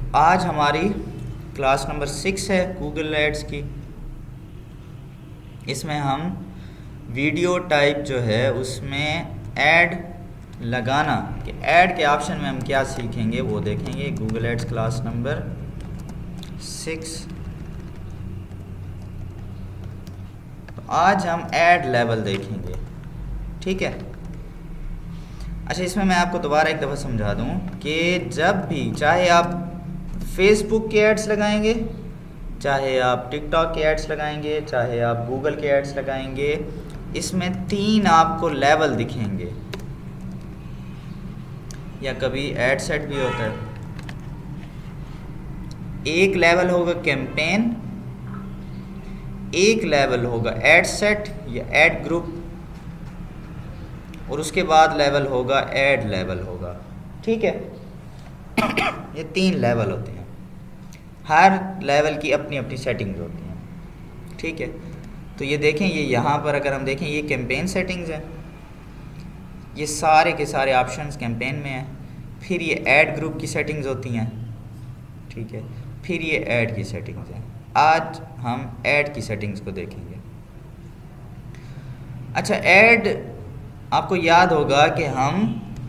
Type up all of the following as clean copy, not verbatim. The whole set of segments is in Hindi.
आज हमारी क्लास नंबर 6 है गूगल एड्स की। इसमें हम वीडियो टाइप जो है उसमें ऐड लगाना कि ऐड के ऑप्शन में हम क्या सीखेंगे वो देखेंगे। Google ads class number 6। तो आज हम ऐड लेवल देखेंगे, ठीक है। अच्छा, इसमें मैं आपको दोबारा एक दफ़ा समझा दूं कि जब भी चाहे आप फेसबुक के एड्स लगाएंगे, चाहे आप टिकटॉक के एड्स लगाएंगे, चाहे आप गूगल के एड्स लगाएंगे, इसमें 3 आपको लेवल दिखेंगे। या कभी एड सेट भी होता है। एक लेवल होगा कैंपेन, एक लेवल होगा एड सेट या एड ग्रुप, और उसके बाद लेवल होगा ऐड लेवल होगा, ठीक है। ये 3 लेवल होते हैं। हर लेवल की अपनी अपनी सेटिंग्स होती हैं, ठीक है। तो ये देखें, ये यहाँ पर अगर हम देखें ये कैंपेन सेटिंग्स हैं, ये सारे के सारे ऑप्शंस कैंपेन में हैं। फिर ये ऐड ग्रुप की सेटिंग्स होती हैं, ठीक है। फिर ये ऐड की सेटिंग्स हैं। आज हम ऐड की सेटिंग्स को देखेंगे। अच्छा, ऐड आपको याद होगा कि हम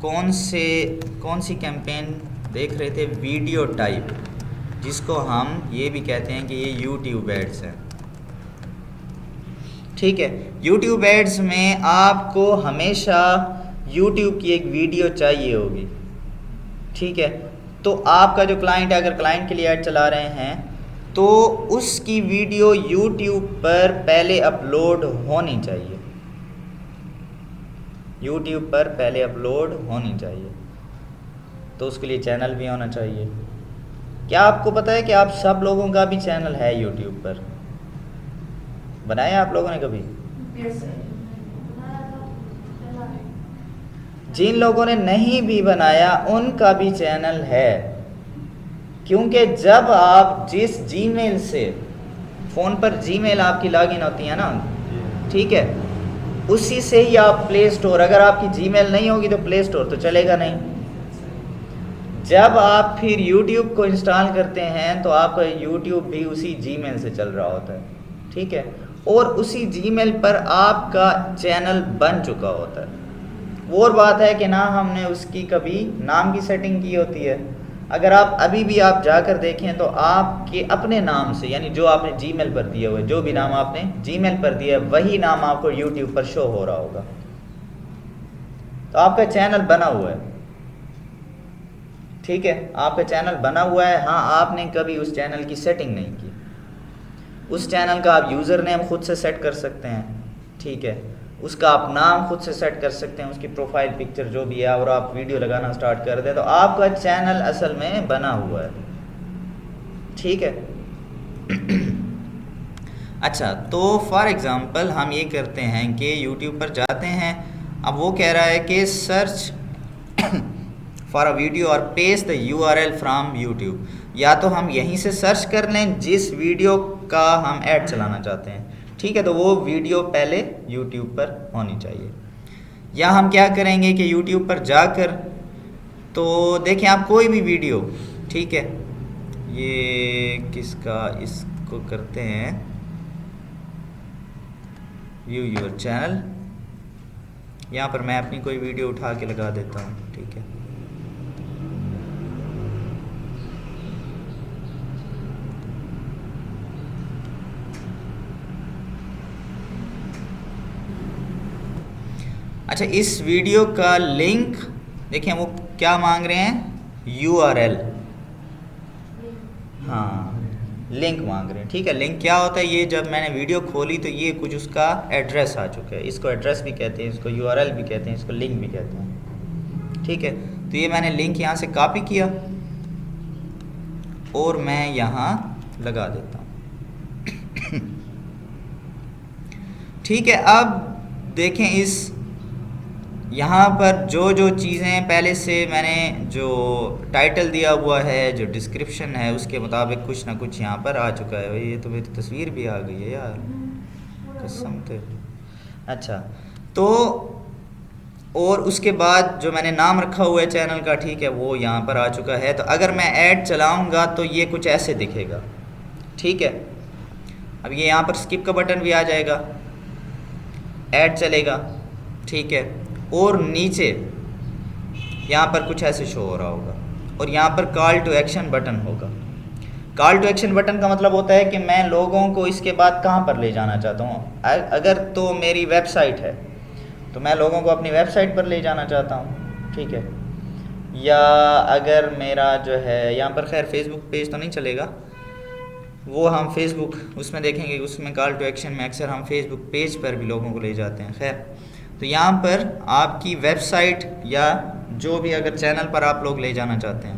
कौन सी कैंपेन देख रहे थे, वीडियो टाइप, जिसको हम ये भी कहते हैं कि ये यूट्यूब एड्स हैं, ठीक है। यूट्यूब एड्स में आपको हमेशा यूट्यूब की एक वीडियो चाहिए होगी, ठीक है। तो आपका जो क्लाइंट है, अगर क्लाइंट के लिए ऐड चला रहे हैं तो उसकी वीडियो यूट्यूब पर पहले अपलोड होनी चाहिए, यूट्यूब पर पहले अपलोड होनी चाहिए। तो उसके लिए चैनल भी होना चाहिए। क्या आपको पता है कि आप सब लोगों का भी चैनल है यूट्यूब पर? बनाया आप लोगों ने कभी? जिन लोगों ने नहीं भी बनाया उनका भी चैनल है, क्योंकि जब आप जिस जीमेल से, फ़ोन पर जीमेल आपकी लॉगिन होती है ना, ठीक है, उसी से ही आप प्ले स्टोर, अगर आपकी जीमेल नहीं होगी तो प्ले स्टोर तो चलेगा नहीं। जब आप फिर यूट्यूब को इंस्टॉल करते हैं तो आपका यूट्यूब भी उसी जीमेल से चल रहा होता है, ठीक है, और उसी जीमेल पर आपका चैनल बन चुका होता है। वो और बात है कि ना हमने उसकी कभी नाम की सेटिंग की होती है। अगर आप अभी भी आप जाकर देखें तो आपके अपने नाम से, यानी जो आपने जीमेल पर दिया हुआ है, जो भी नाम आपने जीमेल पर दिया है वही नाम आपको यूट्यूब पर शो हो रहा होगा। तो आपका चैनल बना हुआ है, ठीक है, आपका चैनल बना हुआ है। हाँ, आपने कभी उस चैनल की सेटिंग नहीं की। उस चैनल का आप यूज़र नेम खुद से सेट कर सकते हैं, ठीक है, उसका आप नाम खुद से सेट कर सकते हैं, उसकी प्रोफाइल पिक्चर जो भी है, और आप वीडियो लगाना स्टार्ट कर दें तो आपका चैनल असल में बना हुआ है, ठीक है। अच्छा, तो फॉर एग्ज़ाम्पल हम ये करते हैं कि यूट्यूब पर जाते हैं। अब वो कह रहा है कि सर्च फॉर अ वीडियो और paste the URL from YouTube. या तो हम यहीं से सर्च कर लें जिस वीडियो का हम ऐड चलाना चाहते हैं, ठीक है, तो वो वीडियो पहले यूट्यूब पर होनी चाहिए। या हम क्या करेंगे कि यूट्यूब पर जाकर, तो देखें आप कोई भी वीडियो, ठीक है, ये किसका, इसको करते हैं व्यू योर चैनल। यहाँ पर मैं अपनी कोई वीडियो उठा के लगा देता हूँ, ठीक है। अच्छा, इस वीडियो का लिंक देखें, वो क्या मांग रहे हैं, URL, हाँ, लिंक मांग रहे हैं, ठीक है। लिंक क्या होता है, ये जब मैंने वीडियो खोली तो ये कुछ उसका एड्रेस आ चुका है। इसको एड्रेस भी कहते हैं, इसको URL भी कहते हैं, इसको लिंक भी कहते हैं, ठीक है। तो ये मैंने लिंक यहाँ से कॉपी किया और मैं यहाँ लगा देता हूँ। ठीक है, अब देखें इस यहाँ पर जो जो चीज़ें पहले से मैंने जो टाइटल दिया हुआ है, जो डिस्क्रिप्शन है, उसके मुताबिक कुछ ना कुछ यहाँ पर आ चुका है। ये तो मेरी तस्वीर भी आ गई है यार, कसम से। अच्छा, तो और उसके बाद जो मैंने नाम रखा हुआ है चैनल का, ठीक है, वो यहाँ पर आ चुका है। तो अगर मैं ऐड चलाऊँगा तो ये कुछ ऐसे दिखेगा, ठीक है। अब ये यहाँ पर स्किप का बटन भी आ जाएगा, ऐड चलेगा, ठीक है। और नीचे यहाँ पर कुछ ऐसे शो हो रहा होगा और यहाँ पर कॉल टू एक्शन बटन होगा। कॉल टू एक्शन बटन का मतलब होता है कि मैं लोगों को इसके बाद कहाँ पर ले जाना चाहता हूँ। अगर तो मेरी वेबसाइट है तो मैं लोगों को अपनी वेबसाइट पर ले जाना चाहता हूँ, ठीक है। या अगर मेरा जो है यहाँ पर, खैर फेसबुक पेज तो नहीं चलेगा, वो हम फेसबुक उसमें देखेंगे, उसमें कॉल टू एक्शन में अक्सर हम फेसबुक पेज पर भी लोगों को ले जाते हैं। खैर, तो यहाँ पर आपकी वेबसाइट या जो भी अगर चैनल पर आप लोग ले जाना चाहते हैं।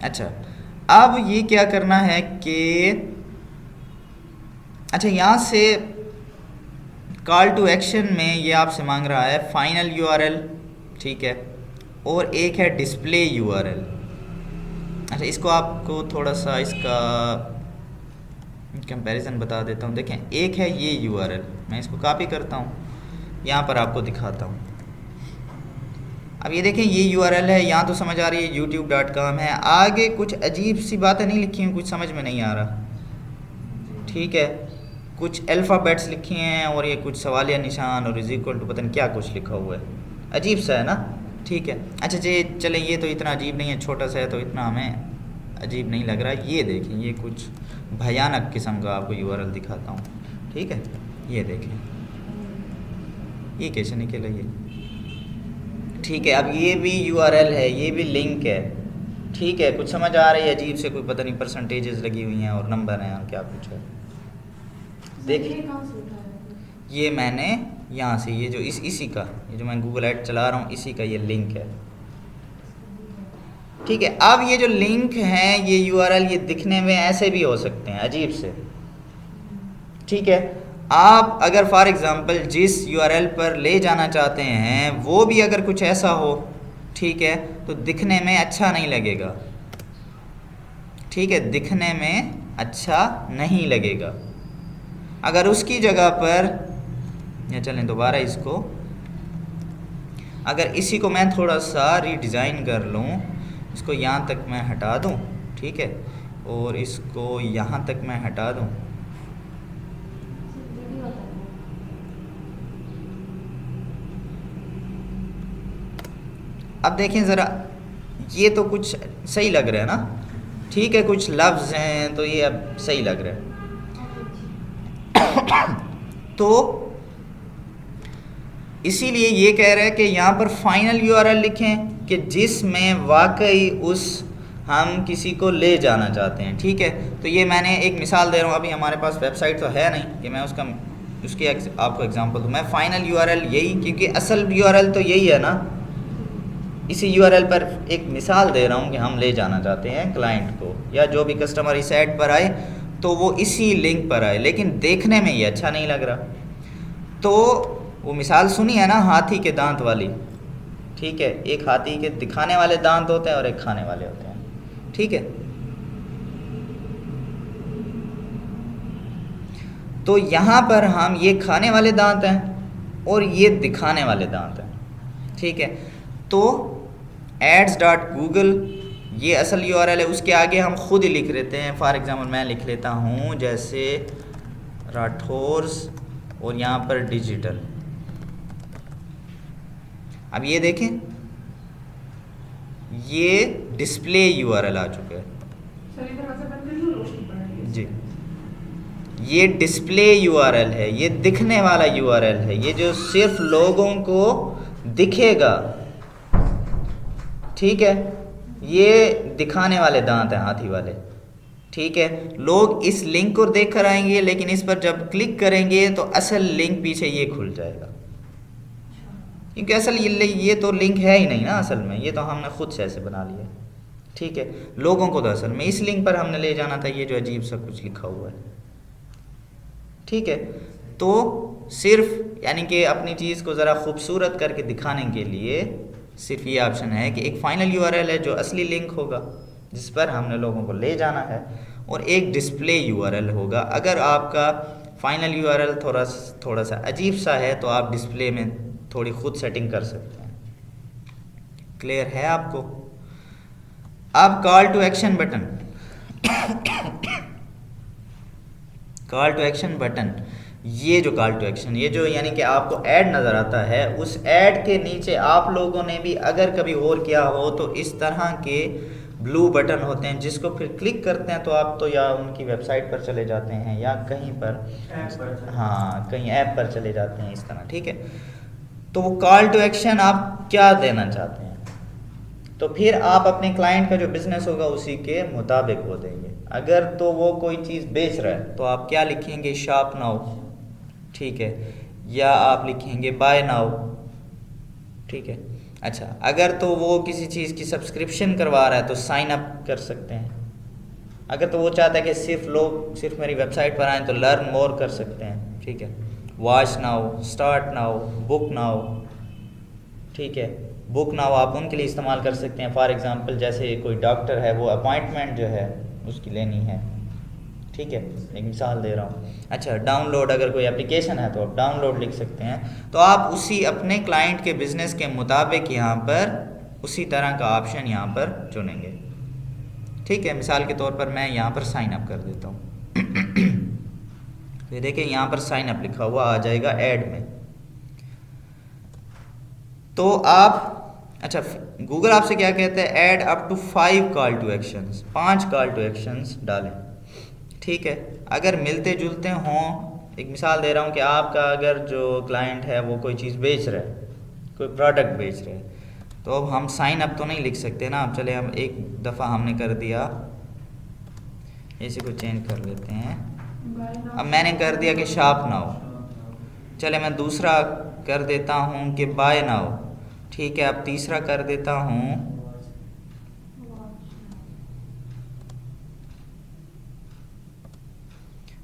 अच्छा, अब ये क्या करना है कि अच्छा, यहाँ से कॉल टू एक्शन में ये आपसे मांग रहा है फाइनल यूआरएल, ठीक है, और एक है डिस्प्ले यूआरएल। अच्छा, इसको आपको थोड़ा सा इसका कंपैरिजन बता देता हूँ। देखें, एक है ये यूआरएल, मैं इसको कॉपी करता हूँ, यहाँ पर आपको दिखाता हूँ। अब ये देखें, ये यूआरएल है, यहाँ तो समझ आ रही है youtube.com है। आगे कुछ अजीब सी बातें नहीं लिखी हैं, कुछ समझ में नहीं आ रहा, ठीक है। कुछ अल्फ़ाबेट्स लिखी हैं और ये कुछ सवालिया निशान और इज इक्वल टू पता नहीं क्या कुछ लिखा हुआ है, अजीब सा है ना, ठीक है। अच्छा जी, चलें, ये तो इतना अजीब नहीं है, छोटा सा है तो इतना हमें अजीब नहीं लग रहा। ये देखें, ये कुछ भयानक किस्म का आपको यूआरएल दिखाता हूँ, ठीक है। ये देखें, ये कैसे निकला ये, ठीक है। अब ये भी यूआरएल है, ये भी लिंक है, ठीक है। कुछ समझ आ रही है अजीब से, कोई पता नहीं परसेंटेजेस लगी हुई हैं और नंबर हैं और क्या कुछ है। देखिए, ये मैंने यहाँ से, ये जो इसी का, ये जो मैं गूगल ऐड चला रहा हूँ, इसी का ये लिंक है, ठीक है। अब ये जो लिंक हैं, ये यूआरएल, ये दिखने में ऐसे भी हो सकते हैं अजीब से, ठीक है। आप अगर फॉर एग्ज़ाम्पल जिस यूआरएल पर ले जाना चाहते हैं वो भी अगर कुछ ऐसा हो, ठीक है, तो दिखने में अच्छा नहीं लगेगा, ठीक है, दिखने में अच्छा नहीं लगेगा। अगर उसकी जगह पर, या चलें दोबारा इसको, अगर इसी को मैं थोड़ा सा रीडिज़ाइन कर लूँ, इसको यहाँ तक मैं हटा दूँ, ठीक है, और इसको यहाँ तक मैं हटा दूँ, अब देखें ज़रा, ये तो कुछ सही लग रहा है ना, ठीक है, कुछ लफ्ज़ हैं तो ये अब सही लग रहा है। तो इसीलिए ये कह रहा है कि यहाँ पर फाइनल यूआरएल लिखें कि जिसमें वाकई उस हम किसी को ले जाना चाहते हैं, ठीक है। तो ये मैंने एक मिसाल दे रहा हूँ, अभी हमारे पास वेबसाइट तो है नहीं कि मैं उसकी आपको एग्जांपल दूँ। मैं फाइनल यूआरएल यही, क्योंकि असल यूआरएल तो यही है ना, इसी यूआरएल पर एक मिसाल दे रहा हूँ कि हम ले जाना चाहते हैं क्लाइंट को, या जो भी कस्टमर इस ऐड पर आए तो वो इसी लिंक पर आए, लेकिन देखने में ये अच्छा नहीं लग रहा। तो वो मिसाल सुनी है ना, हाथी के दांत वाली, ठीक है। एक हाथी के दिखाने वाले दांत होते हैं और एक खाने वाले होते हैं, ठीक है। तो यहाँ पर हम, ये खाने वाले दांत हैं और ये दिखाने वाले दांत हैं, ठीक है। तो ads.google ये असल यूआरएल है, उसके आगे हम खुद ही लिख लेते हैं। फॉर एग्जांपल मैं लिख लेता हूँ जैसे राठौर्स और यहाँ पर डिजिटल। अब ये देखें, ये डिस्प्ले यूआरएल आ चुका है जी, ये डिस्प्ले यूआरएल है, ये दिखने वाला यूआरएल है, ये जो सिर्फ लोगों को दिखेगा, ठीक है। ये दिखाने वाले दांत हैं, हाथी वाले, ठीक है। लोग इस लिंक को देख कर आएंगे, लेकिन इस पर जब क्लिक करेंगे तो असल लिंक पीछे ये खुल जाएगा, क्योंकि असल ये तो लिंक है ही नहीं ना असल में, ये तो हमने खुद से ऐसे बना लिया, ठीक है। लोगों को तो असल में इस लिंक पर हमने ले जाना था, ये जो अजीब सा कुछ लिखा हुआ है, ठीक है। तो सिर्फ यानी कि अपनी चीज़ को ज़रा खूबसूरत करके दिखाने के लिए सिर्फ ये ऑप्शन है कि एक फ़ाइनल यूआरएल है जो असली लिंक होगा जिस पर हमने लोगों को ले जाना है, और एक डिस्प्ले यूआरएल होगा। अगर आपका फाइनल यूआरएल थोड़ा सा अजीब सा है, तो आप डिस्प्ले में थोड़ी खुद सेटिंग कर सकते हैं। क्लियर है आपको? अब call to action button call to action button, ये जो कॉल टू एक्शन, ये जो यानी कि आपको ऐड नज़र आता है, उस ऐड के नीचे आप लोगों ने भी अगर कभी और किया हो तो इस तरह के ब्लू बटन होते हैं जिसको फिर क्लिक करते हैं तो आप तो या उनकी वेबसाइट पर चले जाते हैं या कहीं पर हाँ कहीं ऐप पर चले जाते हैं इस तरह, ठीक है। तो वो कॉल टू एक्शन आप क्या देना चाहते हैं, तो फिर आप अपने क्लाइंट का जो बिज़नेस होगा उसी के मुताबिक वो देंगे। अगर तो वो कोई चीज़ बेच रहा है तो आप क्या लिखेंगे, शॉप नाउ, ठीक है, या आप लिखेंगे बाय नाउ, ठीक है। अच्छा, अगर तो वो किसी चीज़ की सब्सक्रिप्शन करवा रहा है तो साइन अप कर सकते हैं। अगर तो वो चाहता है कि सिर्फ लोग सिर्फ मेरी वेबसाइट पर आएँ तो लर्न मोर कर सकते हैं, ठीक है। Watch now, start now, book now, ठीक है। बुक नाउ आप उनके लिए इस्तेमाल कर सकते हैं, फॉर एग्ज़ाम्पल जैसे कोई डॉक्टर है वो अपॉइंटमेंट जो है उसकी लेनी है, ठीक है, एक मिसाल दे रहा हूँ। अच्छा, डाउनलोड, अगर कोई एप्लीकेशन है तो आप डाउनलोड लिख सकते हैं। तो आप उसी अपने क्लाइंट के बिज़नेस के मुताबिक यहाँ पर उसी तरह का ऑप्शन यहाँ पर चुनेंगे, ठीक है। मिसाल के तौर पर मैं यहाँ पर साइन अप कर देता हूँ तो देखिए यहाँ पर साइन अप लिखा हुआ आ जाएगा ऐड में। तो आप अच्छा, गूगल आपसे क्या कहता है, add up to 5 call to actions, 5 call to actions डालें, ठीक है। अगर मिलते जुलते हों, एक मिसाल दे रहा हूँ कि आपका अगर जो क्लाइंट है वो कोई चीज़ बेच रहा है, कोई प्रोडक्ट बेच रहा है, तो अब हम साइन अप तो नहीं लिख सकते ना। अब चले, हम एक दफ़ा हमने कर दिया, इसी को चेंज कर लेते हैं। अब मैंने कर दिया कि शॉप नाउ, चले मैं दूसरा कर देता हूँ कि बाय नाउ, ठीक है। अब तीसरा कर देता हूँ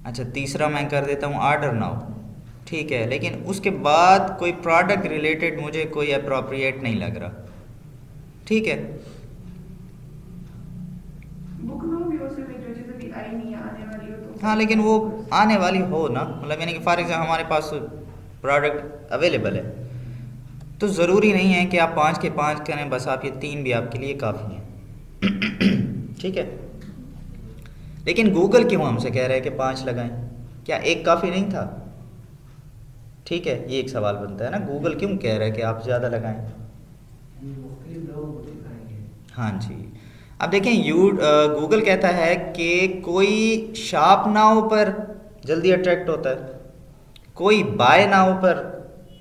अच्छा, तीसरा मैं कर देता हूँ ऑर्डर नाउ, ठीक है। लेकिन उसके बाद कोई प्रोडक्ट रिलेटेड मुझे कोई अप्रोप्रिएट नहीं लग रहा, ठीक है। बुक नाउ भी हो सकती है जो चीज़ अभी आई नहीं है, आने वाली हो तो हाँ, लेकिन वो आने वाली हो ना, मतलब यानी कि फॉर एग्जाम्पल हमारे पास प्रोडक्ट अवेलेबल है, तो ज़रूरी नहीं है कि आप 5 के 5 करें, बस आप ये 3 भी आपके लिए काफ़ी हैं ठीक है। लेकिन गूगल क्यों हमसे कह रहा है कि 5 लगाएं, क्या एक काफ़ी नहीं था? ठीक है, ये एक सवाल बनता है ना, गूगल क्यों कह रहा है कि आप ज़्यादा लगाएं? हाँ जी, अब देखें गूगल कहता है कि कोई शॉप नाउ पर जल्दी अट्रैक्ट होता है, कोई बाय नाउ पर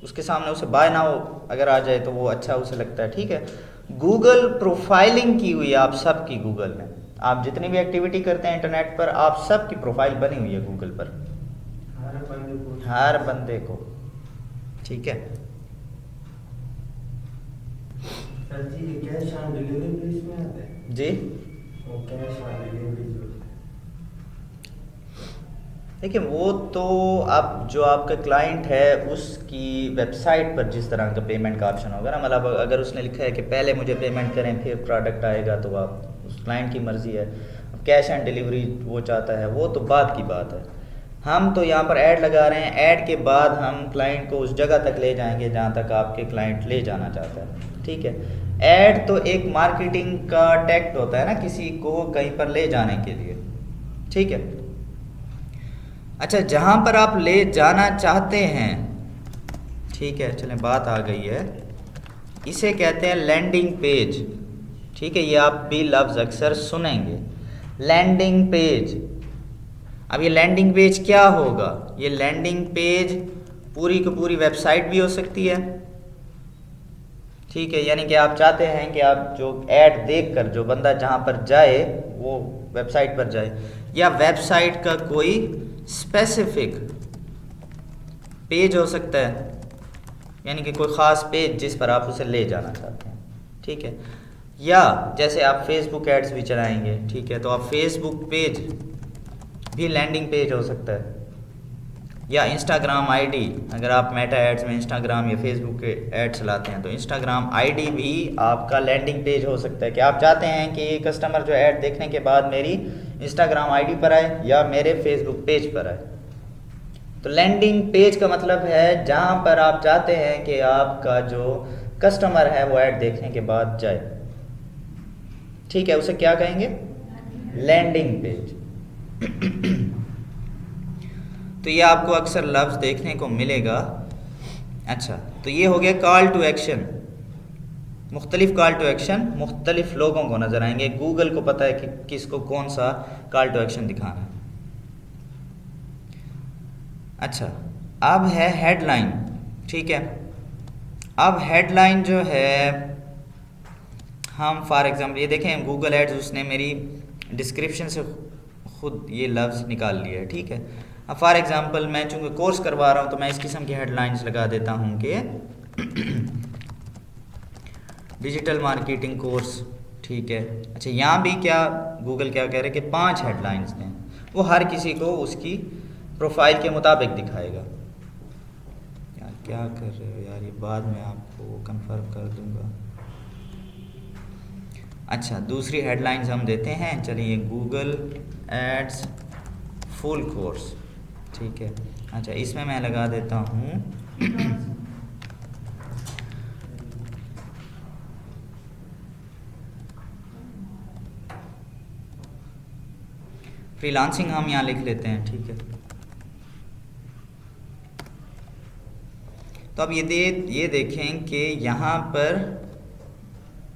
उसके सामने उसे बाय नाउ अगर आ जाए तो वो अच्छा उसे लगता है, ठीक है। गूगल प्रोफाइलिंग की हुई है आप सब की, गूगल ने आप जितनी भी एक्टिविटी करते हैं इंटरनेट पर, आप सब की प्रोफाइल बनी हुई है गूगल पर, हर बंदे को, ठीक है। सर जी, ये कैश ऑन डिलीवरी भी इसमें आता है? जी, वो कैश ऑन डिलीवरी जो देखिए वो तो आप जो आपका क्लाइंट है उसकी वेबसाइट पर जिस तरह का पेमेंट का ऑप्शन होगा ना, मतलब अगर उसने लिखा है कि पहले मुझे पेमेंट करें फिर प्रोडक्ट आएगा, तो आप उस क्लाइंट की मर्ज़ी है। अब कैश ऑन डिलीवरी वो चाहता है वो तो बात की बात है। हम तो यहाँ पर ऐड लगा रहे हैं, ऐड के बाद हम क्लाइंट को उस जगह तक ले जाएंगे जहाँ तक आपके क्लाइंट ले जाना चाहता है, ठीक है। ऐड तो एक मार्केटिंग का टैक्ट होता है ना, किसी को कहीं पर ले जाने के लिए, ठीक है। अच्छा, जहाँ पर आप ले जाना चाहते हैं, ठीक है, चलें बात आ गई है, इसे कहते हैं लैंडिंग पेज, ठीक है। ये आप भी लफ्ज़ अक्सर सुनेंगे, लैंडिंग पेज। अब ये लैंडिंग पेज क्या होगा? ये लैंडिंग पेज पूरी की पूरी वेबसाइट भी हो सकती है, ठीक है। यानी कि आप चाहते हैं कि आप जो ऐड देखकर जो बंदा जहाँ पर जाए वो वेबसाइट पर जाए, या वेबसाइट का कोई स्पेसिफिक पेज हो सकता है, यानी कि कोई ख़ास पेज जिस पर आप उसे ले जाना चाहते हैं, ठीक है। या जैसे आप फेसबुक एड्स भी चलाएंगे, ठीक है, तो आप फेसबुक पेज भी लैंडिंग पेज हो सकता है, या इंस्टाग्राम आईडी, अगर आप मेटा एड्स में इंस्टाग्राम या फेसबुक के ऐड चलाते हैं तो इंस्टाग्राम आईडी भी आपका लैंडिंग पेज हो सकता है कि आप चाहते हैं कि कस्टमर जो ऐड देखने के बाद मेरी इंस्टाग्राम आईडी पर आए या मेरे फेसबुक पेज पर आए, तो लैंडिंग पेज का मतलब है जहाँ पर आप चाहते हैं कि आपका जो कस्टमर है वो ऐड देखने के बाद जाए, ठीक है, उसे क्या कहेंगे? Landing page. तो ये आपको अक्सर लफ्ज़ देखने को मिलेगा। अच्छा, तो ये हो गया कॉल टू एक्शन। मुख्तलिफ कॉल टू एक्शन मुख्तलिफ लोगों को नज़र आएंगे। गूगल को पता है कि किसको कौन सा कॉल टू एक्शन दिखाना है। अच्छा, अब है हेडलाइन, ठीक है। अब हेडलाइन जो है, हम फॉर एग्जांपल ये देखें गूगल एड्स उसने मेरी डिस्क्रिप्शन से खुद ये लफ्ज़ निकाल लिया है, ठीक है। अब फॉर एग्जांपल मैं चूँकि कोर्स करवा रहा हूँ तो मैं इस किस्म की हेडलाइंस लगा देता हूँ कि डिजिटल मार्केटिंग कोर्स, ठीक है। अच्छा, यहाँ भी क्या गूगल क्या कह रहे हैं कि 5 हेडलाइंस दें, वो हर किसी को उसकी प्रोफाइल के मुताबिक दिखाएगा। यार क्या कर रहे हो यार, ये बाद में आपको कंफर्म कर दूंगा। अच्छा, दूसरी हेडलाइंस हम देते हैं, चलिए गूगल एड्स फुल कोर्स, ठीक है। अच्छा, इसमें मैं लगा देता हूँ फ्रीलांसिंग, हम यहाँ लिख लेते हैं, ठीक है। तो अब ये देखें कि यहाँ पर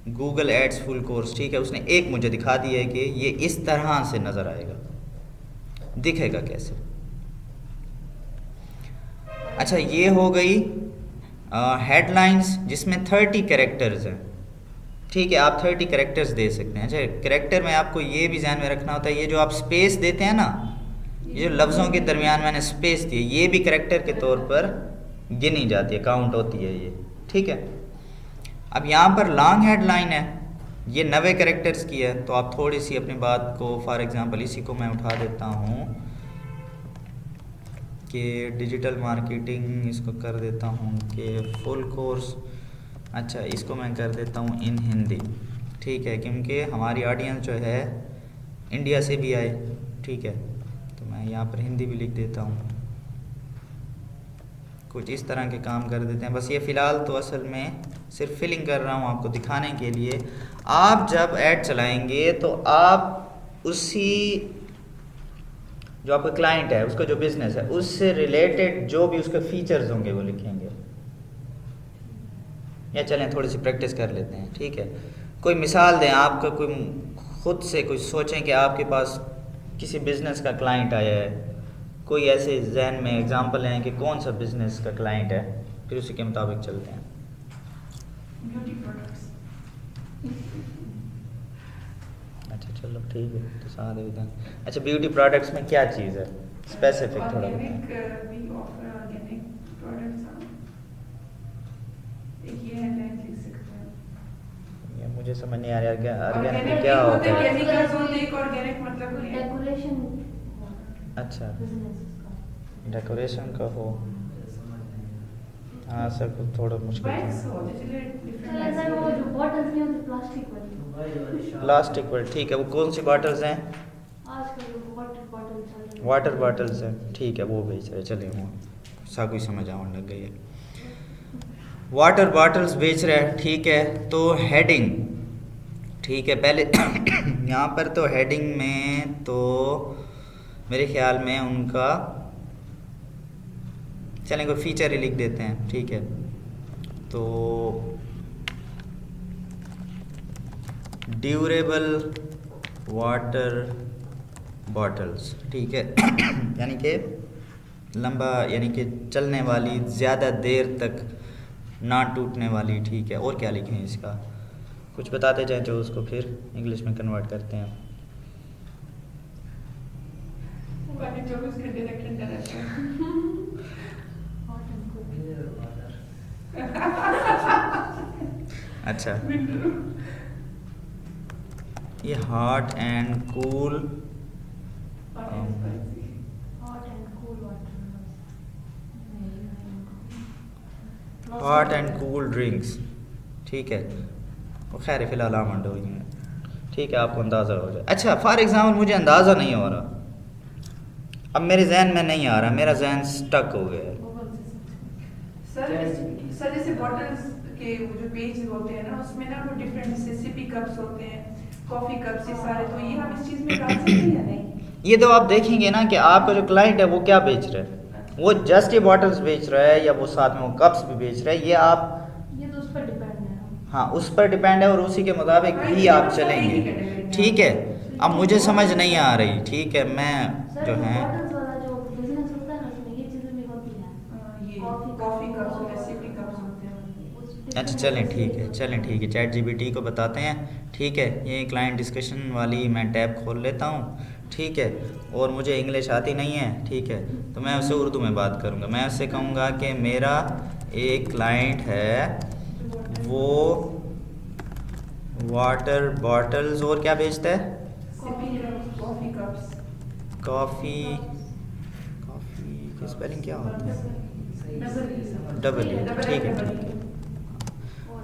गूगल एड्स फुल कोर्स, ठीक है, उसने एक मुझे दिखा दिया है कि ये इस तरह से नज़र आएगा, दिखेगा कैसे। अच्छा, ये हो गई हेडलाइंस जिसमें 30 कैरेक्टर्स हैं, ठीक है। आप 30 कैरेक्टर्स दे सकते हैं। अच्छा, कैरेक्टर में आपको ये भी ध्यान में रखना होता है, ये जो आप स्पेस देते हैं ना, ये जो लफ्ज़ों के दरमियान मैंने स्पेस दी, ये भी कैरेक्टर के तौर पर गिनी जाती है, काउंट होती है ये, ठीक है। अब यहाँ पर लॉन्ग हेडलाइन है, ये 90 कैरेक्टर्स की है, तो आप थोड़ी सी अपनी बात को, फॉर एग्जांपल इसी को मैं उठा देता हूँ कि डिजिटल मार्केटिंग, इसको कर देता हूँ कि फुल कोर्स। अच्छा, इसको मैं कर देता हूँ इन हिंदी, ठीक है, क्योंकि हमारी ऑडियंस जो है इंडिया से भी आए, ठीक है। तो मैं यहाँ पर हिंदी भी लिख देता हूँ। कुछ इस तरह के काम कर देते हैं। बस ये फ़िलहाल तो असल में सिर्फ फिलिंग कर रहा हूँ आपको दिखाने के लिए। आप जब ऐड चलाएंगे तो आप उसी जो आपका क्लाइंट है, उसका जो बिज़नेस है, उससे रिलेटेड जो भी उसके फीचर्स होंगे वो लिखेंगे। या चलें थोड़ी सी प्रैक्टिस कर लेते हैं, ठीक है। कोई मिसाल दें, आपका कोई खुद से कुछ सोचें कि आपके पास किसी बिज़नेस का क्लाइंट आया है, कोई ऐसे जहन में एग्जांपल हैं कि कौन सा बिज़नेस का क्लाइंट है, फिर उसी के मुताबिक चलते हैं। Beauty products. अच्छा चलो ठीक है, तो साथ विधान। अच्छा, ब्यूटी प्रोडक्ट्स में क्या चीज़ है स्पेसिफिक थोड़ा बताएं। We offer organic products. एक ये हेडलाइन लिख सकते हैं। ये मुझे समझ नहीं आ रहा ऑर्गेनिक क्या होता है। केमिकल्स होते हैं, ऑर्गेनिक मतलब डेकोरेशन। अच्छा, डेकोरेशन का हो, हाँ सर कुछ थोड़ा मुश्किल वैक्स है। हो जिसलिए सर ऐसा है वो जो बॉटल्स नहीं होती प्लास्टिक वाली। प्लास्टिक पर, ठीक है। वो कौन सी बॉटल्स हैं? आजकल वो वाटर बॉटल चल रही है। वाटर बॉटल्स हैं, ठीक है, वो बेच रहे। चलिए वो सा कोई समझ आने लग गई है। वाटर बॉटल्स बेच रहे हैं, ठीक है। तो हेडिंग, ठीक है, पहले यहाँ पर तो हेडिंग में तो मेरे ख्याल में उनका, चलें कोई फीचर ही लिख देते हैं, ठीक है। तो ड्यूरेबल वाटर बॉटल्स, ठीक है, यानी कि लंबा, यानी कि चलने वाली, ज़्यादा देर तक ना टूटने वाली, ठीक है। और क्या लिखें इसका, कुछ बताते जाएं जो उसको फिर इंग्लिश में कन्वर्ट करते हैं। 24 घंटे तक ठंडा रहता है। अच्छा, ये hot and cool, hot and cool drinks, ठीक है। वो खैर फिलहाल आमंड हो रही हैं, ठीक है, आपको अंदाज़ा हो जाए। अच्छा, फॉर एग्जांपल मुझे अंदाज़ा नहीं हो रहा, अब मेरे जहन में नहीं आ रहा, मेरा जहन स्टक हो गया है। सर जैसे बॉटल्स के वो जो पेज होते हैं ना, उसमें ना वो डिफरेंट जैसे सिपी कप्स होते हैं, कॉफी कप्स, ये सारे, तो ये हम इस चीज में डाल सकते हैं या नहीं? ये तो आप देखेंगे ना कि आपका जो क्लाइंट है वो क्या बेच रहा है, वो जस्ट ये बॉटल्स बेच रहा है या वो साथ में वो कप्स भी बेच रहा है, ये आप, ये तो उस पर डिपेंड है। हाँ उस पर डिपेंड है और उसी के मुताबिक ही आप चलेंगे। ठीक है, अब मुझे समझ नहीं आ रही, ठीक है, मैं सर जो है बॉटल्स वाला जो बिजनेस होता है ना, उसमें ये चीजें भी होती हैं। ये कॉफी कप्स होते हैं, सिपी कप्स होते हैं। अच्छा चलें ठीक है, चलें ठीक है, चैट जीपीटी को बताते हैं। ठीक है, ये क्लाइंट डिस्कशन वाली मैं टैब खोल लेता हूँ। ठीक है, और मुझे इंग्लिश आती नहीं है, ठीक है, तो मैं उससे उर्दू में बात करूँगा। मैं उससे कहूँगा कि मेरा एक क्लाइंट है, वो वाटर बॉटल्स और क्या बेचता है, कॉफी कप्स। कॉफ़ी, कॉफ़ी की स्पेलिंग क्या होती है, डबल ई, ठीक है ठीक है।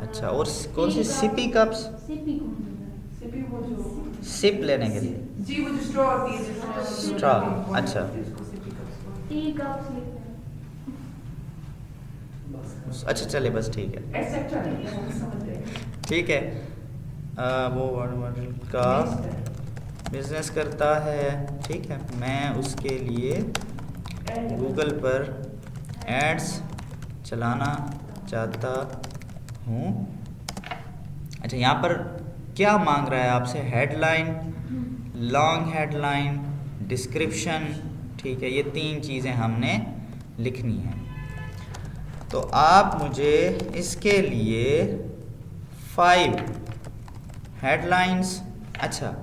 अच्छा, और कौन सी सिपी कप्स, सीपी कौन सा है? सिपी वो जो सिप लेने के लिए, जी वो जो स्ट्रॉ होती है जिसमें स्ट्रॉ, अच्छा। टी कप्स लिखते हैं। अच्छा चले बस ठीक है, एटसेट्रा समझ गए। ठीक है। वो वाटर बॉटल का बिजनेस करता है, ठीक है, मैं उसके लिए गूगल पर एड्स चलाना चाहता हूँ। अच्छा, यहाँ पर क्या मांग रहा है आपसे, हेडलाइन, लॉन्ग हेडलाइन, डिस्क्रिप्शन, ठीक है, ये 3 चीज़ें हमने लिखनी हैं। तो आप मुझे इसके लिए 5 हेडलाइंस, अच्छा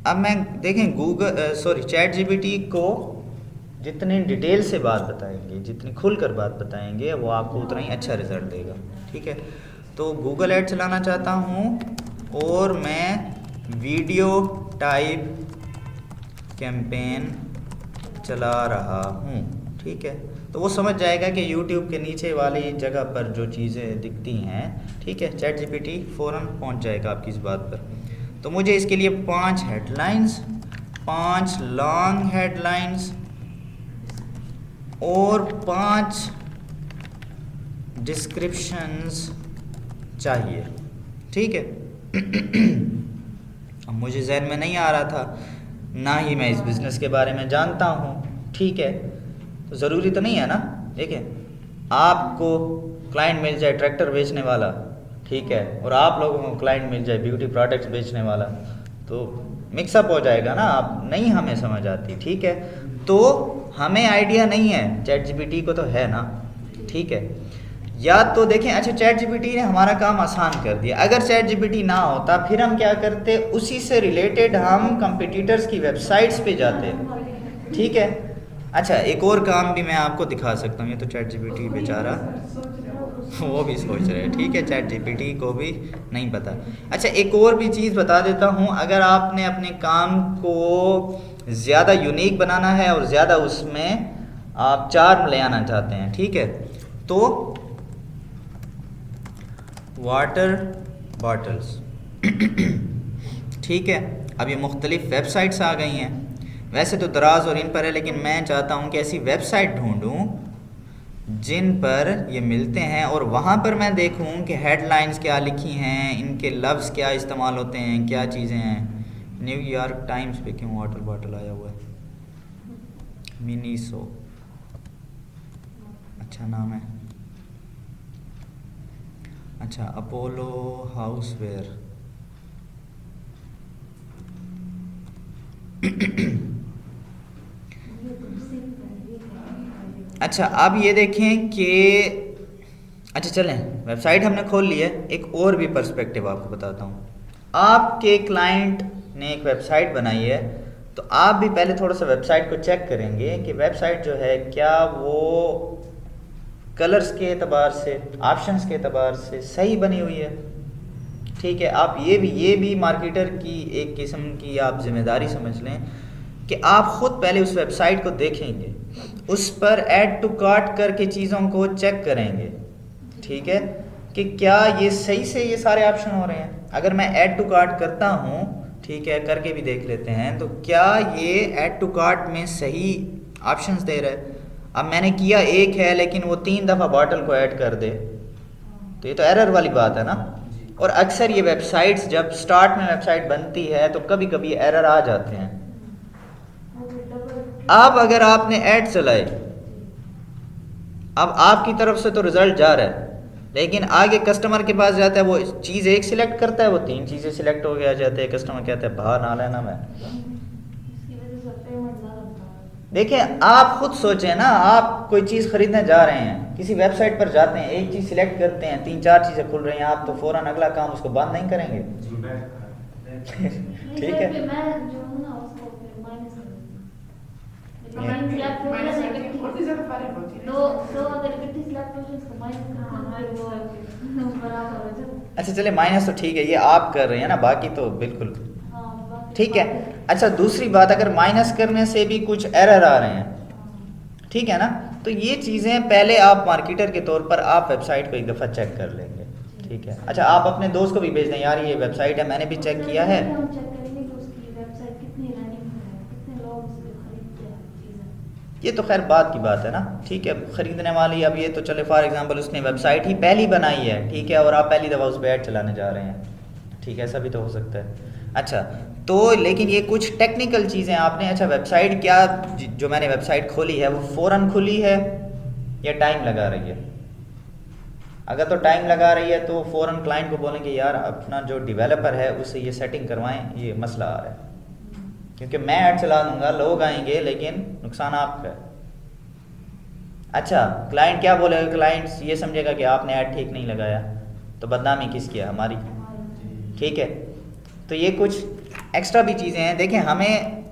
अब मैं देखें गूगल चैट जीपीटी को जितनी डिटेल से बात बताएंगे, जितनी खुलकर बात बताएंगे, वो आपको उतना ही अच्छा रिजल्ट देगा। ठीक है, तो गूगल ऐड चलाना चाहता हूँ और मैं वीडियो टाइप कैंपेन चला रहा हूँ। ठीक है, तो वो समझ जाएगा कि YouTube के नीचे वाली जगह पर जो चीज़ें दिखती हैं, ठीक है, चैट जीपीटी फ़ौरन पहुँच जाएगा आपकी इस बात पर। तो मुझे इसके लिए 5 हेडलाइंस, 5 लॉन्ग हेडलाइंस और 5 डिस्क्रिप्शंस चाहिए। ठीक है, अब मुझे जहन में नहीं आ रहा था, ना ही मैं इस बिज़नेस के बारे में जानता हूँ। ठीक है, तो ज़रूरी तो नहीं है ना, देखिए आपको क्लाइंट मिल जाए ट्रैक्टर बेचने वाला, ठीक है, और आप लोगों को क्लाइंट मिल जाए ब्यूटी प्रोडक्ट्स बेचने वाला, तो मिक्सअप हो जाएगा ना, आप नहीं हमें समझ आती। ठीक है, तो हमें आइडिया नहीं है, चैट जीपीटी को तो है ना। ठीक है, या तो देखें, अच्छा चैट जीपीटी ने हमारा काम आसान कर दिया, अगर चैट जीपीटी ना होता फिर हम क्या करते, उसी से रिलेटेड हम कंपटीटर्स की वेबसाइट्स पे जाते। ठीक है, अच्छा एक और काम भी मैं आपको दिखा सकता हूँ, ये तो चैट जीपीटी बेचारा वो भी सोच रहे हैं। ठीक है, चैट जीपीटी को भी नहीं पता। अच्छा एक और भी चीज़ बता देता हूँ, अगर आपने अपने काम को ज़्यादा यूनिक बनाना है और ज़्यादा उसमें आप चार्म ले आना चाहते हैं, ठीक है, तो वाटर बॉटल्स ठीक है, अब ये मुख्तलिफ वेबसाइट्स आ गई हैं, वैसे तो दराज और इन पर है, लेकिन मैं चाहता हूँ कि ऐसी वेबसाइट ढूंढूं जिन पर ये मिलते हैं और वहाँ पर मैं देखूँ कि हेडलाइंस क्या लिखी हैं, इनके लफ्ज़ क्या इस्तेमाल होते हैं, क्या चीज़ें हैं। न्यूयॉर्क टाइम्स पे क्यों वाटर बॉटल आया हुआ है, मिनीसो, अच्छा नाम है। अच्छा अपोलो हाउसवेयर अच्छा अब ये देखें कि अच्छा चलें, वेबसाइट हमने खोल ली है, एक और भी पर्सपेक्टिव आपको बताता हूँ। आपके क्लाइंट ने एक वेबसाइट बनाई है, तो आप भी पहले थोड़ा सा वेबसाइट को चेक करेंगे कि वेबसाइट जो है क्या वो कलर्स के एतबार से, ऑप्शंस के एतबार से सही बनी हुई है। ठीक है, आप ये भी मार्केटर की एक किस्म की आप जिम्मेदारी समझ लें कि आप ख़ुद पहले उस वेबसाइट को देखेंगे, उस पर ऐड टू कार्ट करके चीज़ों को चेक करेंगे। ठीक है, कि क्या ये सही से ये सारे ऑप्शन हो रहे हैं। अगर मैं ऐड टू कार्ट करता हूँ ठीक है, करके भी देख लेते हैं। तो क्या ये ऐड टू कार्ट में सही ऑप्शंस दे रहा है? अब मैंने किया एक है लेकिन वो 3 दफ़ा बॉटल को ऐड कर दे, तो ये तो एरर वाली बात है ना। और अक्सर ये वेबसाइट्स जब स्टार्ट में वेबसाइट बनती है तो कभी कभी एरर आ जाते हैं। अब अगर आपने ऐड चलाए, अब आपकी तरफ से तो रिजल्ट जा रहा है, लेकिन आगे कस्टमर के पास जाता है, वो चीज़ एक सिलेक्ट करता है, वो 3 चीज़ें सिलेक्ट हो गया जाते हैं। कस्टमर कहता है बाहर ना लेना मैं। देखिए आप खुद सोचें ना, आप कोई चीज़ खरीदने जा रहे हैं, किसी वेबसाइट पर जाते हैं, एक चीज़ सिलेक्ट करते हैं, 3-4 चीज़ें खुल रही हैं, आप तो फ़ौरन अगला काम उसको बंद नहीं करेंगे। ठीक है, बहुत ही ज़्यादा फर्क होती है। अच्छा चले माइनस तो ठीक है, ये आप कर रहे हैं ना, बाकी तो बिल्कुल ठीक है। अच्छा दूसरी बात, अगर माइनस करने से भी कुछ एरर आ रहे हैं, ठीक है ना, तो ये चीज़ें पहले आप मार्केटर के तौर पर आप वेबसाइट को एक दफ़ा चेक कर लेंगे, ठीक है। अच्छा आप अपने दोस्त को भी भेज दें, यार ये वेबसाइट है, मैंने भी चेक किया है। ये तो खैर बात की बात है ना, ठीक है। ख़रीदने वाली, अब ये तो चले फॉर एग्जांपल उसने वेबसाइट ही पहली बनाई है, ठीक है, और आप पहली दफ़ा उस पर ऐड चलाने जा रहे हैं, ठीक है, ऐसा भी तो हो सकता है। अच्छा तो लेकिन ये कुछ टेक्निकल चीज़ें आपने, अच्छा वेबसाइट क्या, जो मैंने वेबसाइट खोली है वो फ़ौरन खुली है या टाइम लगा रही है? अगर तो टाइम लगा रही है तो फ़ौरन क्लाइंट को बोलेंगे यार अपना जो डेवलपर है उससे ये सेटिंग करवाएं, ये मसला आ रहा है। क्योंकि मैं ऐड चला दूंगा, लोग आएंगे, लेकिन नुकसान आपका है। अच्छा क्लाइंट क्या बोलेगा? क्लाइंट ये समझेगा कि आपने ऐड ठीक नहीं लगाया, तो बदनामी किसकी है? हमारी, ठीक है। तो ये कुछ एक्स्ट्रा भी चीज़ें हैं। देखें हमें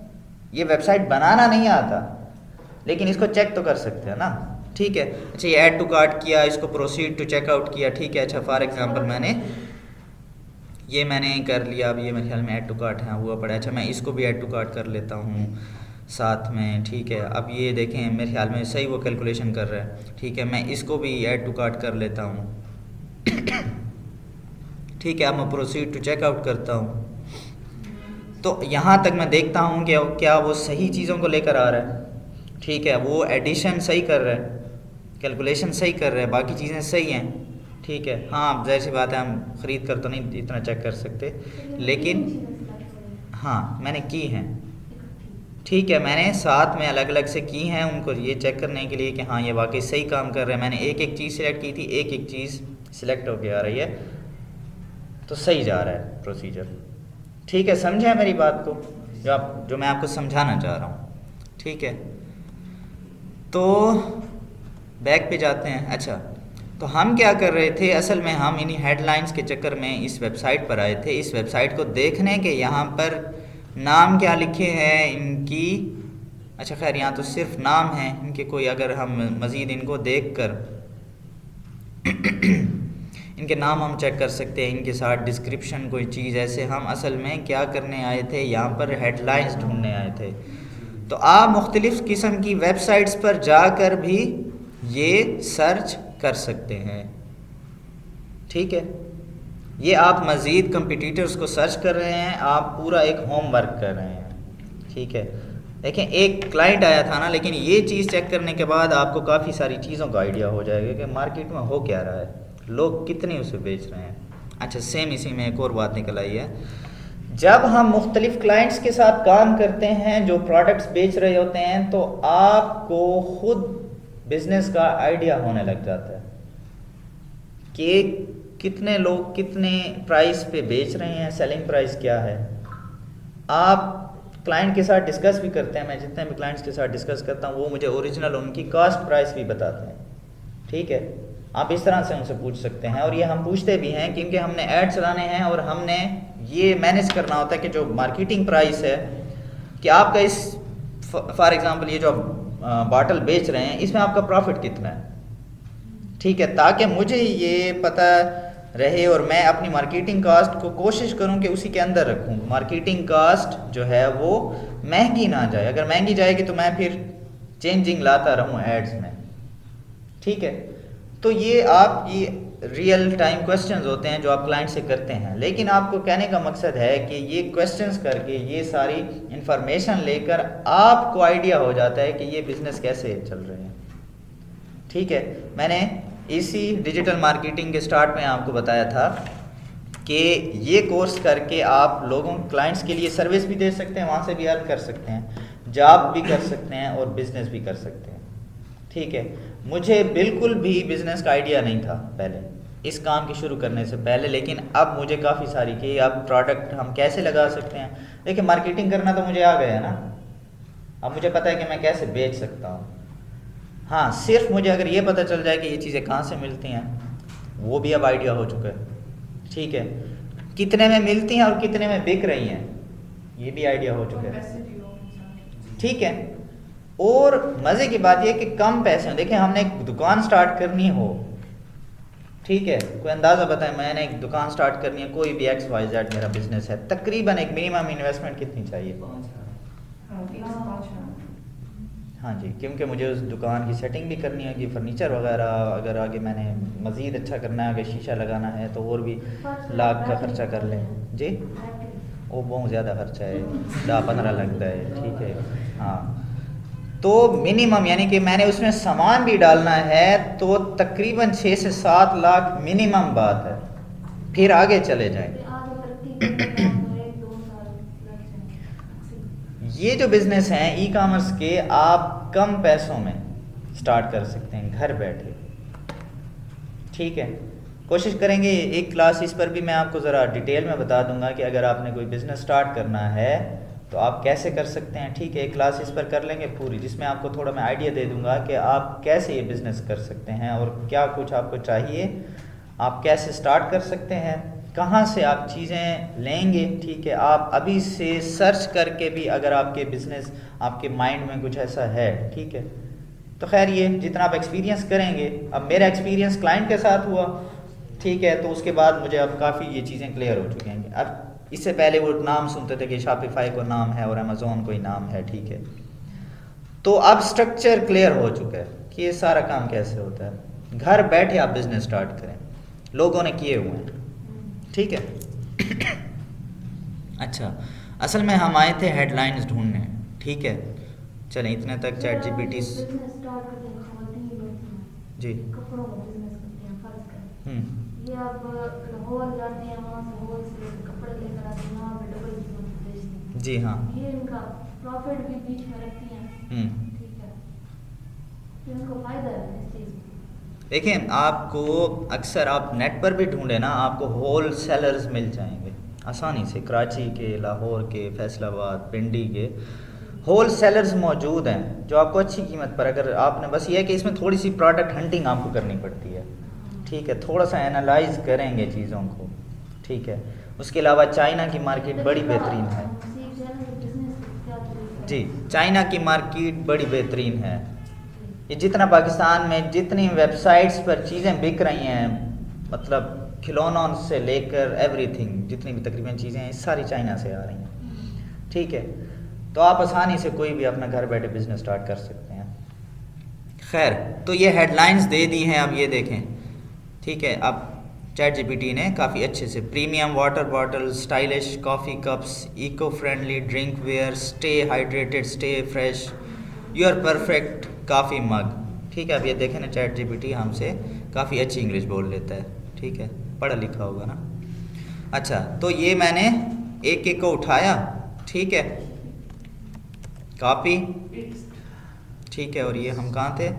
ये वेबसाइट बनाना नहीं आता, लेकिन इसको चेक तो कर सकते हैं ना, ठीक है। अच्छा ये ऐड टू कार्ट किया, इसको प्रोसीड टू चेकआउट किया, ठीक है। अच्छा फॉर एग्जांपल मैंने कर लिया, अब ये मेरे ख्याल में ऐड टू कार्ट है हुआ पड़ा। अच्छा मैं इसको भी ऐड टू कार्ट कर लेता हूँ साथ में, ठीक है। अब ये देखें मेरे ख्याल में सही वो कैलकुलेशन कर रहा है, ठीक है। मैं इसको भी ऐड टू कार्ट कर लेता हूँ, ठीक है। अब मैं प्रोसीड टू चेकआउट करता हूँ, तो यहाँ तक मैं देखता हूँ कि क्या वो सही चीज़ों को लेकर आ रहा है, ठीक है। वो एडिशन सही कर रहा है, कैलकुलेशन सही कर रहा है, बाकी चीज़ें सही हैं, ठीक है। हाँ जाहिर सी बात है हम ख़रीद कर तो नहीं इतना चेक कर सकते, लेकिन हाँ मैंने की हैं, ठीक है। मैंने साथ में अलग अलग से की हैं उनको ये चेक करने के लिए कि हाँ ये वाकई सही काम कर रहे हैं। मैंने एक एक चीज़ सिलेक्ट की थी, एक एक चीज़ सिलेक्ट होके आ रही है, तो सही जा रहा है प्रोसीजर, ठीक है। समझे मेरी बात को, जो मैं आपको समझाना चाह रहा हूँ, ठीक है। तो बैक पे जाते हैं। अच्छा तो हम क्या कर रहे थे, असल में हम इन्हीं हेडलाइंस के चक्कर में इस वेबसाइट पर आए थे, इस वेबसाइट को देखने के यहाँ पर नाम क्या लिखे हैं इनकी। अच्छा खैर यहाँ तो सिर्फ नाम है इनके, कोई अगर हम मज़ीद इनको देख कर इनके नाम हम चेक कर सकते हैं, इनके साथ डिस्क्रिप्शन कोई चीज़ ऐसे। हम असल में क्या करने आए थे, यहाँ पर हेडलाइंस ढूंढने आए थे। तो आप मुख्तलिफ़ किस्म की वेबसाइट्स पर जाकर भी ये सर्च कर सकते हैं, ठीक है। ये आप मज़ीद कंपटीटर्स को सर्च कर रहे हैं, आप पूरा एक होमवर्क कर रहे हैं, ठीक है। देखें एक क्लाइंट आया था ना, लेकिन ये चीज़ चेक करने के बाद आपको काफ़ी सारी चीज़ों का आइडिया हो जाएगा कि मार्केट में हो क्या रहा है, लोग कितने उसे बेच रहे हैं। अच्छा सेम इसी में एक और बात निकल आई है, जब हम मुख्तलिफ़ क्लाइंट्स के साथ काम करते हैं जो प्रोडक्ट्स बेच रहे होते हैं, तो आपको खुद बिजनेस का आइडिया होने लग जाता है कि कितने लोग कितने प्राइस पे बेच रहे हैं, सेलिंग प्राइस क्या है। आप क्लाइंट के साथ डिस्कस भी करते हैं, मैं जितने भी क्लाइंट्स के साथ डिस्कस करता हूँ वो मुझे ओरिजिनल उनकी कॉस्ट प्राइस भी बताते हैं, ठीक है। आप इस तरह से उनसे पूछ सकते हैं, और ये हम पूछते भी हैं क्योंकि हमने ऐड चलाने हैं और हमने ये मैनेज करना होता है कि जो मार्केटिंग प्राइस है कि आपका इस फॉर एग्ज़ाम्पल ये जो बॉटल बेच रहे हैं इसमें आपका प्रॉफिट कितना है, ठीक है, ताकि मुझे ये पता रहे और मैं अपनी मार्केटिंग कास्ट को कोशिश करूं कि उसी के अंदर रखूं। मार्केटिंग कास्ट जो है वो महंगी ना जाए, अगर महंगी जाएगी तो मैं फिर चेंजिंग लाता रहूं एड्स में, ठीक है। तो ये आप ये रियल टाइम क्वेश्चंस होते हैं जो आप क्लाइंट से करते हैं, लेकिन आपको कहने का मकसद है कि ये क्वेश्चंस करके ये सारी इंफॉर्मेशन लेकर आपको आइडिया हो जाता है कि ये बिज़नेस कैसे चल रहे हैं। ठीक है, मैंने इसी डिजिटल मार्केटिंग के स्टार्ट में आपको बताया था कि ये कोर्स करके आप लोगों क्लाइंट्स के लिए सर्विस भी दे सकते हैं, वहाँ से भी अर्न कर सकते हैं, जॉब भी कर सकते हैं और बिज़नेस भी कर सकते हैं। ठीक है, मुझे बिल्कुल भी बिज़नेस का आइडिया नहीं था पहले इस काम की शुरू करने से पहले, लेकिन अब मुझे काफ़ी सारी कि अब प्रोडक्ट हम कैसे लगा सकते हैं। देखिए, मार्केटिंग करना तो मुझे आ गया है ना, अब मुझे पता है कि मैं कैसे बेच सकता हूँ। हाँ, सिर्फ मुझे अगर ये पता चल जाए कि ये चीज़ें कहाँ से मिलती हैं, वो भी अब आइडिया हो चुका है। ठीक है, कितने में मिलती हैं और कितने में बिक रही हैं, ये भी आइडिया हो चुका है। ठीक है, और मज़े की बात यह कि कम पैसे में, देखिए हमने एक दुकान स्टार्ट करनी हो, ठीक है, कोई अंदाज़ा बताएं, मैंने एक दुकान स्टार्ट करनी है, कोई भी XYZ मेरा बिजनेस है, तकरीबन एक मिनिमम इन्वेस्टमेंट कितनी चाहिए? हाँ जी, क्योंकि मुझे उस दुकान की सेटिंग भी करनी होगी, फर्नीचर वगैरह, अगर आगे मैंने मज़ीद अच्छा करना है, अगर शीशा लगाना है तो और भी लाख का खर्चा कर लें जी। वो बहुत ज़्यादा खर्चा है, 10-15 लगता है। ठीक है, हाँ, तो मिनिमम यानी कि मैंने उसमें सामान भी डालना है तो तकरीबन 6 से 7 लाख मिनिमम बात है, फिर आगे चले जाएं। ये जो बिज़नेस हैं ई कॉमर्स के, आप कम पैसों में स्टार्ट कर सकते हैं घर बैठे। ठीक है, कोशिश करेंगे एक क्लास इस पर भी मैं आपको ज़रा डिटेल में बता दूंगा कि अगर आपने कोई बिज़नेस स्टार्ट करना है तो आप कैसे कर सकते हैं। ठीक है, एक क्लास इस पर कर लेंगे पूरी, जिसमें आपको थोड़ा मैं आइडिया दे दूंगा कि आप कैसे ये बिज़नेस कर सकते हैं और क्या कुछ आपको चाहिए, आप कैसे स्टार्ट कर सकते हैं, कहाँ से आप चीज़ें लेंगे। ठीक है, आप अभी से सर्च करके भी अगर आपके बिज़नेस आपके माइंड में कुछ ऐसा है, ठीक है, तो खैर ये जितना आप एक्सपीरियंस करेंगे, अब मेरा एक्सपीरियंस क्लाइंट के साथ हुआ, ठीक है, तो उसके बाद मुझे अब काफ़ी ये चीज़ें क्लियर हो चुकी हैं। अब इससे पहले वो नाम सुनते थे कि शॉपिफाई को नाम है और अमेज़ॉन कोई नाम है, ठीक है, तो अब स्ट्रक्चर क्लियर हो चुका है कि ये सारा काम कैसे होता है। घर बैठे आप बिज़नेस स्टार्ट करें, लोगों ने किए हुए हैं। ठीक है, अच्छा, असल में हम आए थे हेडलाइंस ढूंढने। ठीक है, चलें इतने तक चैट जीपीटी जी। ये अब लाहौर जाते हैं, वहाँ से होल से कपड़े लेकर आते हैं, वहाँ पे डबल बेचते हैं। जी हाँ, ये इनका प्रॉफिट भी बीच में रखती हैं। ठीक है, तो इनको फायदा है इस चीज़ में। देखिए, आपको अक्सर आप नेट पर भी ढूंढे ना, आपको होल सेलर्स मिल जाएंगे आसानी से, कराची के, लाहौर के, फैसलाबाद, पिंडी के होल सेलर्स मौजूद हैं जो आपको अच्छी कीमत पर, अगर आपने बस ये है कि इसमें थोड़ी सी प्रोडक्ट हंटिंग आपको करनी पड़ती है। ठीक है, थोड़ा सा एनालाइज करेंगे चीज़ों को। ठीक है, उसके अलावा चाइना की मार्केट बड़ी बेहतरीन है जी, चाइना की मार्केट बड़ी बेहतरीन है। ये जितना पाकिस्तान में जितनी वेबसाइट्स पर चीज़ें बिक रही हैं, मतलब खिलौनों से लेकर एवरीथिंग, जितनी भी तकरीबन चीज़ें हैं सारी चाइना से आ रही हैं। ठीक है, तो आप आसानी से कोई भी अपना घर बैठे बिजनेस स्टार्ट कर सकते हैं। खैर, तो ये हेडलाइंस दे दी हैं, अब ये देखें। ठीक है, अब चैट जीपीटी ने काफ़ी अच्छे से premium water bottle, stylish coffee cups, eco friendly drinkware, stay hydrated, stay fresh, your perfect coffee mug. ठीक है, अब ये देखें ना, चैट जीपीटी हमसे काफ़ी अच्छी इंग्लिश बोल लेता है। ठीक है, पढ़ा लिखा होगा ना। अच्छा, तो ये मैंने एक एक को उठाया, ठीक है, कॉपी, ठीक है, और ये हम कहाँ थे?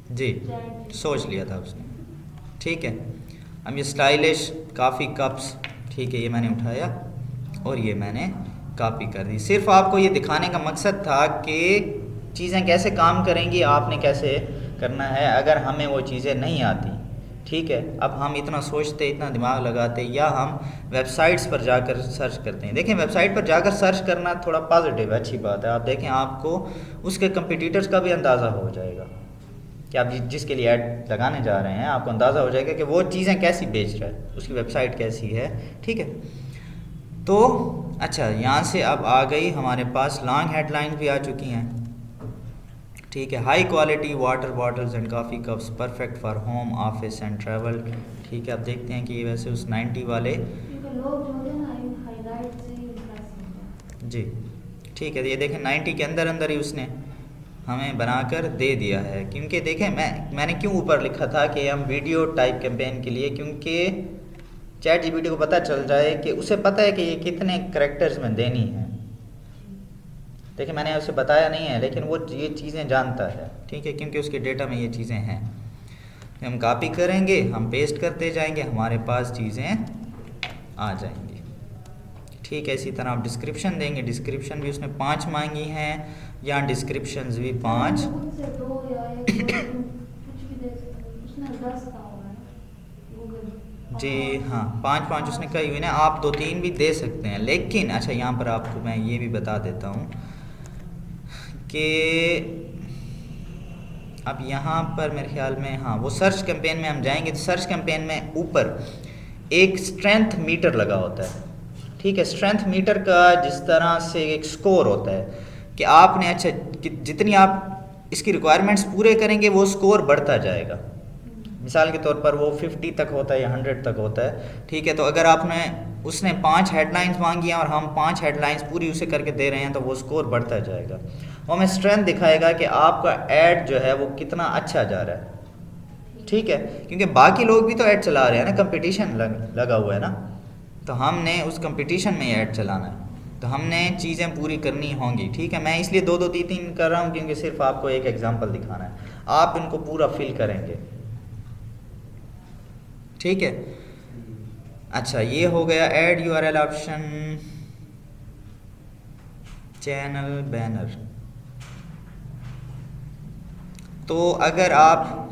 जी, सोच लिया था उसने। ठीक है, अब ये स्टाइलिश काफ़ी कप्स, ठीक है, ये मैंने उठाया और ये मैंने कॉपी कर दी। सिर्फ आपको ये दिखाने का मकसद था कि चीज़ें कैसे काम करेंगी, आपने कैसे करना है अगर हमें वो चीज़ें नहीं आती। ठीक है, अब हम इतना सोचते, इतना दिमाग लगाते, या हम वेबसाइट्स पर जाकर सर्च करते हैं। देखें, वेबसाइट पर जाकर सर्च करना थोड़ा पॉजिटिव है, अच्छी बात है। आप देखें, आपको उसके कंपटीटर्स का भी अंदाज़ा हो जाएगा कि आप जिसके लिए ऐड लगाने जा रहे हैं, आपको अंदाज़ा हो जाएगा कि वो चीज़ें कैसी बेच रहा है, उसकी वेबसाइट कैसी है। ठीक है, तो अच्छा, यहाँ से अब आ गई हमारे पास लॉन्ग हेडलाइन भी आ चुकी हैं। ठीक है। High quality water bottles and coffee cups perfect for home office and travel. ठीक है, अब देखते हैं कि वैसे उस 90 वाले क्योंकि लोग जो है ना हाईलाइट से ही impress होते हैं। जी ठीक है, ये देखें 90 के अंदर अंदर ही उसने हमें बनाकर दे दिया है। क्योंकि देखें मैंने क्यों ऊपर लिखा था कि हम वीडियो टाइप कैंपेन के लिए, क्योंकि चैट जीपीटी को पता चल जाए कि उसे पता है कि ये कितने करैक्टर्स में देनी है। देखिए मैंने उसे बताया नहीं है लेकिन वो ये चीज़ें जानता है, ठीक है, क्योंकि उसके डेटा में ये चीज़ें हैं। हम कॉपी करेंगे, हम पेस्ट करते जाएंगे, हमारे पास चीज़ें आ जाएंगी। ठीक है, इसी तरह आप डिस्क्रिप्शन देंगे, डिस्क्रिप्शन भी उसने 5 मांगी हैं, या डिस्क्रिप्शंस भी 5। खुद से 2 या 1 कुछ भी दे सकते हैं। उसने 10 का होगा गूगल। जी हाँ, 5 उसने कही हुई ना, आप 2-3 भी दे सकते हैं। लेकिन अच्छा यहाँ पर आपको मैं ये भी बता देता हूँ कि अब यहाँ पर मेरे ख्याल में हाँ वो सर्च कैंपेन में हम जाएंगे तो सर्च कैंपेन में ऊपर एक स्ट्रेंथ मीटर लगा होता है। ठीक है, स्ट्रेंथ मीटर का जिस तरह से एक स्कोर होता है कि आपने अच्छा जितनी आप इसकी रिक्वायरमेंट्स पूरे करेंगे वो स्कोर बढ़ता जाएगा। मिसाल के तौर पर वो 50 तक होता है या 100 तक होता है। ठीक है, तो अगर उसने 5 हेडलाइंस मांगी हैं और हम 5 हेडलाइंस पूरी उसे करके दे रहे हैं तो वो स्कोर बढ़ता जाएगा। वो हमें स्ट्रेंथ दिखाएगा कि आपका ऐड जो है वो कितना अच्छा जा रहा है। ठीक है, क्योंकि बाकी लोग भी तो ऐड चला रहे हैं ना, कंपटीशन लगा हुआ है ना, तो हमने उस कंपटीशन में ऐड चलाना है, तो हमने चीज़ें पूरी करनी होंगी। ठीक है, मैं इसलिए 2-2 3-3 कर रहा हूँ क्योंकि सिर्फ आपको एक एग्जांपल दिखाना है, आप इनको पूरा फिल करेंगे। ठीक है, अच्छा ये हो गया add URL option, channel banner. तो अगर आप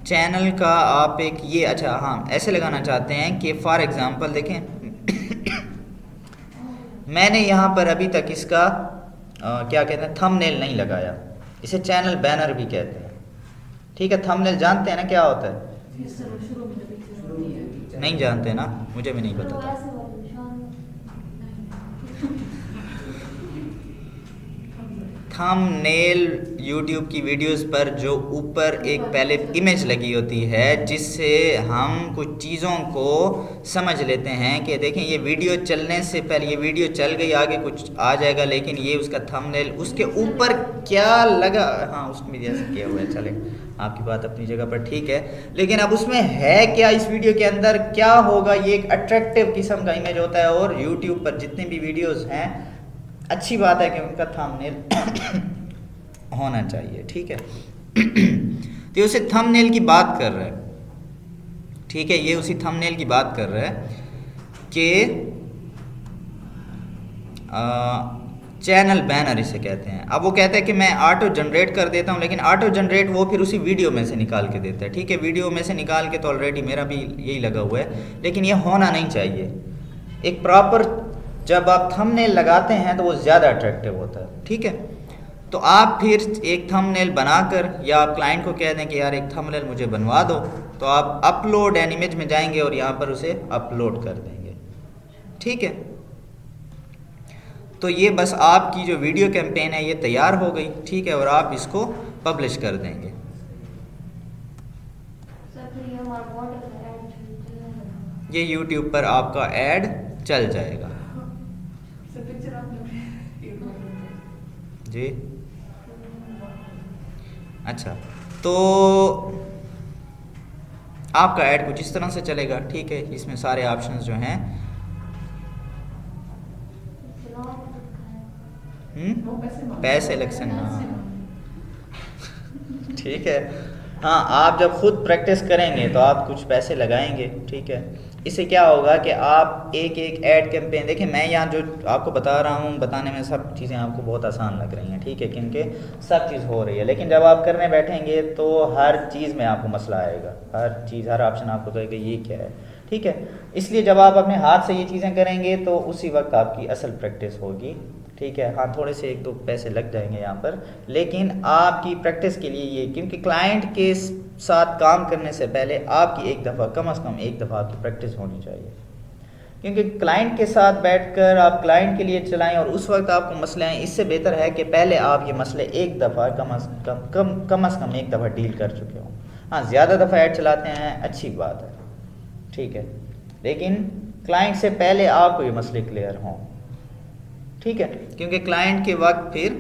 चैनल का आप एक ये अच्छा हाँ ऐसे लगाना चाहते हैं कि फॉर एग्जांपल देखें मैंने यहाँ पर अभी तक इसका क्या कहते हैं थंबनेल नहीं लगाया, इसे चैनल बैनर भी कहते हैं। ठीक है, थंबनेल जानते हैं ना क्या होता है? नहीं जानते ना, मुझे भी नहीं पता था। थंबनेल यूट्यूब की वीडियोस पर जो ऊपर एक पहले इमेज लगी होती है जिससे हम कुछ चीज़ों को समझ लेते हैं कि देखें ये वीडियो चलने से पहले, ये वीडियो चल गई आगे कुछ आ जाएगा लेकिन ये उसका थंबनेल उसके ऊपर क्या लगा, हाँ उसमें जैसे किया हुआ है। चले आपकी बात अपनी जगह पर ठीक है, लेकिन अब उसमें है क्या, इस वीडियो के अंदर क्या होगा, ये एक अट्रैक्टिव किस्म का इमेज होता है। और यूट्यूब पर जितने भी वीडियोज़ हैं अच्छी बात है कि उनका थंबनेल होना चाहिए। ठीक है, तो ये उसे थंबनेल की बात कर रहा है। ठीक है, ये उसी थंबनेल की बात कर रहा है कि चैनल बैनर इसे कहते हैं। अब वो कहता है कि मैं ऑटो जनरेट कर देता हूँ, लेकिन ऑटो जनरेट वो फिर उसी वीडियो में से निकाल के देता है। ठीक है, वीडियो में से निकाल के तो ऑलरेडी मेरा भी यही लगा हुआ है, लेकिन ये होना नहीं चाहिए। एक प्रॉपर जब आप थंबनेल लगाते हैं तो वो ज़्यादा अट्रैक्टिव होता है। ठीक है, तो आप फिर एक थंबनेल बनाकर या आप क्लाइंट को कह दें कि यार एक थंबनेल मुझे बनवा दो, तो आप अपलोड एन इमेज में जाएंगे और यहाँ पर उसे अपलोड कर देंगे। ठीक है, तो ये बस आपकी जो वीडियो कैंपेन है ये तैयार हो गई। ठीक है, और आप इसको पब्लिश कर देंगे। ये यूट्यूब पर आपका ऐड चल जाएगा जी। अच्छा, तो आपका ऐड कुछ इस तरह से चलेगा। ठीक है, इसमें सारे ऑप्शंस जो हैं पैसे इलेक्शन, ठीक है, हाँ आप जब खुद प्रैक्टिस करेंगे तो आप कुछ पैसे लगाएंगे। ठीक है, इससे क्या होगा कि आप एक ऐड कैंपेन देखिए, मैं यहाँ जो आपको बता रहा हूँ बताने में सब चीज़ें आपको बहुत आसान लग रही हैं। ठीक है, क्योंकि सब चीज़ हो रही है, लेकिन जब आप करने बैठेंगे तो हर चीज़ में आपको मसला आएगा, हर ऑप्शन आपको कहेगा ये क्या है। ठीक है, इसलिए जब आप अपने हाथ से ये चीज़ें करेंगे तो उसी वक्त आपकी असल प्रैक्टिस होगी। ठीक है, हाँ थोड़े से 1-2 पैसे लग जाएंगे यहाँ पर, लेकिन आपकी प्रैक्टिस के लिए ये, क्योंकि क्लाइंट के साथ काम करने से पहले आपकी एक दफ़ा कम से कम एक दफ़ा आपकी प्रैक्टिस होनी चाहिए। क्योंकि क्लाइंट के साथ बैठकर आप क्लाइंट के लिए चलाएं और उस वक्त आपको मसले आए, इससे बेहतर है कि पहले आप ये मसले एक दफ़ा कम अज़ कम एक दफ़ा डील कर चुके हों। हाँ, ज़्यादा दफ़ा ऐड चलाते हैं अच्छी बात है, ठीक है, लेकिन क्लाइंट से पहले आपको ये मसले क्लियर हों, ठीक है, क्योंकि क्लाइंट के वक्त फिर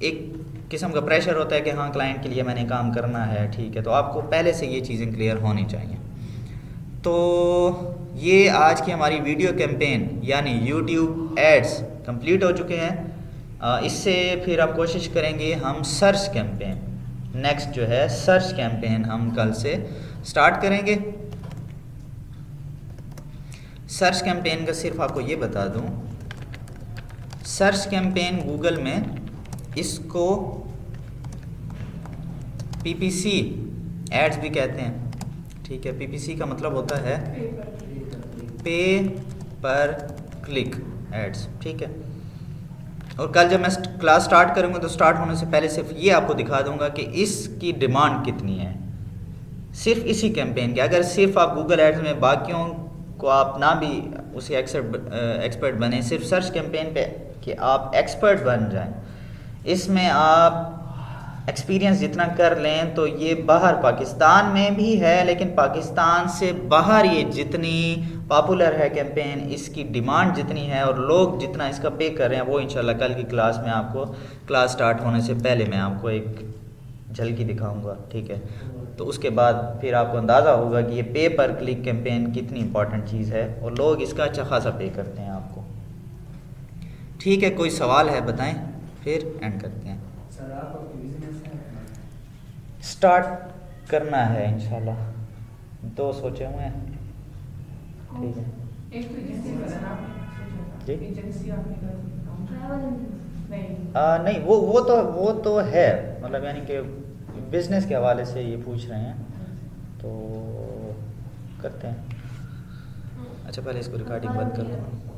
एक किस्म का प्रेशर होता है कि हाँ क्लाइंट के लिए मैंने काम करना है, ठीक है, तो आपको पहले से ये चीज़ें क्लियर होनी चाहिए। तो ये आज की हमारी वीडियो कैंपेन यानी यूट्यूब एड्स कंप्लीट हो चुके हैं। इससे फिर हम कोशिश करेंगे हम सर्च कैंपेन, नेक्स्ट जो है सर्च कैंपेन हम कल से स्टार्ट करेंगे। सर्च कैंपेन का सिर्फ आपको ये बता दूं, सर्च कैंपेन गूगल में इसको पीपीसी एड्स भी कहते हैं, ठीक है। पीपीसी का मतलब होता है पे पर क्लिक एड्स, ठीक है। और कल जब मैं क्लास स्टार्ट करूँगा तो स्टार्ट होने से पहले सिर्फ ये आपको दिखा दूंगा कि इसकी डिमांड कितनी है, सिर्फ इसी कैंपेन के। अगर सिर्फ आप गूगल एड्स में बाकियों को आप ना भी उसे एक्सपर्ट बने, सिर्फ सर्च कैंपेन पे कि आप एक्सपर्ट बन जाएं, इसमें आप एक्सपीरियंस जितना कर लें तो ये बाहर पाकिस्तान में भी है, लेकिन पाकिस्तान से बाहर ये जितनी पॉपुलर है कैंपेन, इसकी डिमांड जितनी है और लोग जितना इसका पे कर रहे हैं, वो इंशाल्लाह कल की क्लास में आपको, क्लास स्टार्ट होने से पहले मैं आपको एक झलकी दिखाऊंगा, ठीक है। तो उसके बाद फिर आपको अंदाज़ा होगा कि ये पे पर क्लिक कैंपेन कितनी इंपॉर्टेंट चीज़ है और लोग इसका अच्छा खासा पे करते हैं आपको, ठीक है। कोई सवाल है बताएं, फिर एंड करते हैं। सर आप अपनी बिजनेस है स्टार्ट करना है इंशाल्लाह, 2 सोचे हुए हैं, ठीक है। एक तो एजेंसी बनाना आपने जी? एजेंसी आपने कर ट्रैवल नहीं नहीं वो तो है, मतलब यानी कि बिजनेस के हवाले से ये पूछ रहे हैं तो करते हैं। अच्छा पहले इसको रिकॉर्डिंग बंद कर दो।